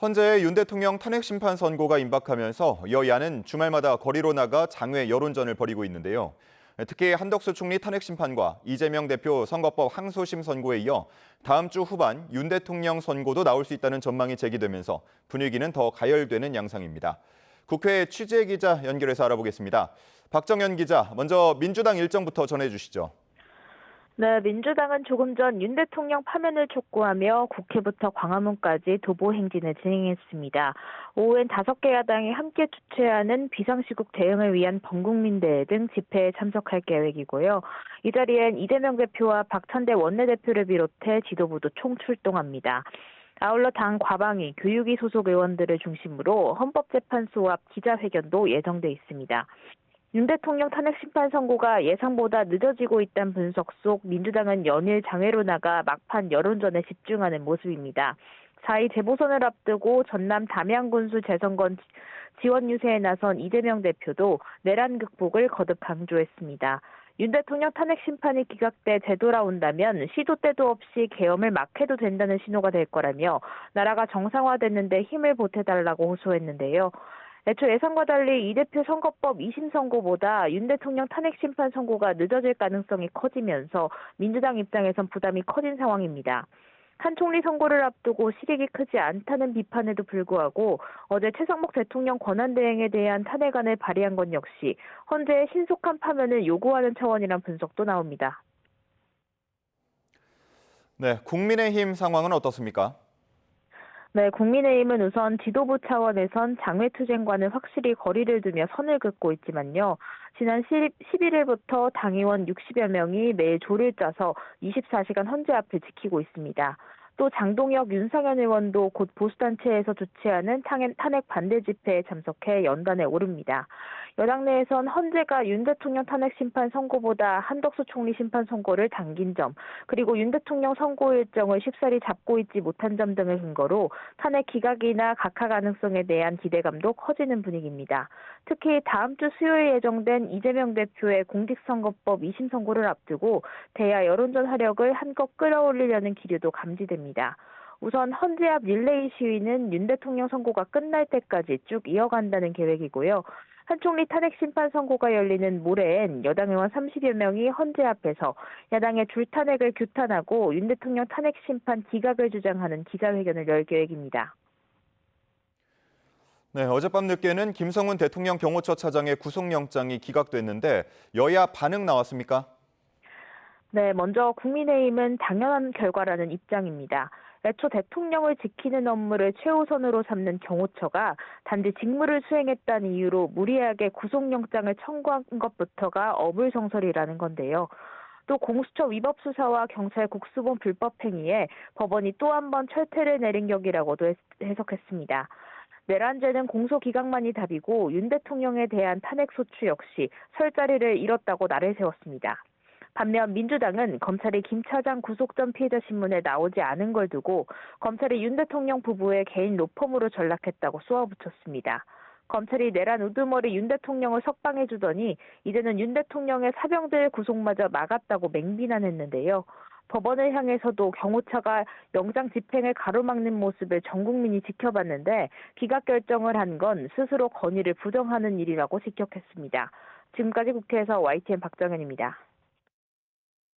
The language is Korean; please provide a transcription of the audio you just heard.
헌재의 윤 대통령 탄핵 심판 선고가 임박하면서 여야는 주말마다 거리로 나가 장외 여론전을 벌이고 있는데요. 특히 한덕수 총리 탄핵 심판과 이재명 대표 선거법 항소심 선고에 이어 다음 주 후반 윤 대통령 선고도 나올 수 있다는 전망이 제기되면서 분위기는 더 가열되는 양상입니다. 국회 취재 기자 연결해서 알아보겠습니다. 박정현 기자, 먼저 민주당 일정부터 전해주시죠. 네, 민주당은 조금 전 윤 대통령 파면을 촉구하며 국회부터 광화문까지 도보 행진을 진행했습니다. 오후엔 5개 야당이 함께 주최하는 비상시국 대응을 위한 범국민대회 등 집회에 참석할 계획이고요. 이 자리엔 이재명 대표와 박찬대 원내대표를 비롯해 지도부도 총출동합니다. 아울러 당 과방위, 교육위 소속 의원들을 중심으로 헌법재판소 앞 기자회견도 예정돼 있습니다. 윤 대통령 탄핵 심판 선고가 예상보다 늦어지고 있다는 분석 속 민주당은 연일 장외로 나가 막판 여론전에 집중하는 모습입니다. 4.2 재보선을 앞두고 전남 담양군수 재선건 지원 유세에 나선 이재명 대표도 내란 극복을 거듭 강조했습니다. 윤 대통령 탄핵 심판이 기각돼 되돌아온다면 시도 때도 없이 계엄을 막 해도 된다는 신호가 될 거라며 나라가 정상화됐는데 힘을 보태달라고 호소했는데요. 애초 예상과 달리 이 대표 선거법 2심 선고보다 윤 대통령 탄핵 심판 선고가 늦어질 가능성이 커지면서 민주당 입장에선 부담이 커진 상황입니다. 한 총리 선고를 앞두고 실익이 크지 않다는 비판에도 불구하고 어제 최상목 대통령 권한대행에 대한 탄핵안을 발의한 건 역시 헌재의 신속한 파면을 요구하는 차원이란 분석도 나옵니다. 네, 국민의힘 상황은 어떻습니까? 네, 국민의힘은 우선 지도부 차원에선 장외투쟁과는 확실히 거리를 두며 선을 긋고 있지만요. 지난 11일부터 당의원 60여 명이 매일 조를 짜서 24시간 헌재 앞을 지키고 있습니다. 또 장동혁, 윤상현 의원도 곧 보수단체에서 주최하는 탄핵 반대 집회에 참석해 연단에 오릅니다. 여당 내에선 헌재가 윤 대통령 탄핵 심판 선고보다 한덕수 총리 심판 선고를 당긴 점, 그리고 윤 대통령 선고 일정을 쉽사리 잡고 있지 못한 점 등을 근거로 탄핵 기각이나 각하 가능성에 대한 기대감도 커지는 분위기입니다. 특히 다음 주 수요일 예정된 이재명 대표의 공직선거법 2심 선고를 앞두고 대야 여론전 화력을 한껏 끌어올리려는 기류도 감지됩니다. 우선 헌재 앞 릴레이 시위는 윤 대통령 선고가 끝날 때까지 쭉 이어간다는 계획이고요. 한 총리 탄핵 심판 선고가 열리는 모레엔 여당 의원 30여 명이 헌재 앞에서 야당의 줄탄핵을 규탄하고 윤 대통령 탄핵 심판 기각을 주장하는 기자회견을 열 계획입니다. 네, 어젯밤 늦게는 김성훈 대통령 경호처 차장의 구속영장이 기각됐는데 여야 반응 나왔습니까? 네, 먼저 국민의힘은 당연한 결과라는 입장입니다. 애초 대통령을 지키는 업무를 최우선으로 삼는 경호처가 단지 직무를 수행했다는 이유로 무리하게 구속영장을 청구한 것부터가 어불성설이라는 건데요. 또 공수처 위법 수사와 경찰 국수본 불법 행위에 법원이 또 한 번 철퇴를 내린 격이라고도 해석했습니다. 내란죄는 공소 기각만이 답이고 윤 대통령에 대한 탄핵 소추 역시 설 자리를 잃었다고 날을 세웠습니다. 반면 민주당은 검찰이 김 차장 구속 전 피해자 신문에 나오지 않은 걸 두고 검찰이 윤 대통령 부부의 개인 로펌으로 전락했다고 쏘아붙였습니다. 검찰이 내란 우두머리 윤 대통령을 석방해 주더니 이제는 윤 대통령의 사병들 구속마저 막았다고 맹비난했는데요. 법원을 향해서도 경호처가 영장 집행을 가로막는 모습을 전 국민이 지켜봤는데 기각 결정을 한 건 스스로 권위를 부정하는 일이라고 직격했습니다. 지금까지 국회에서 YTN 박정현입니다.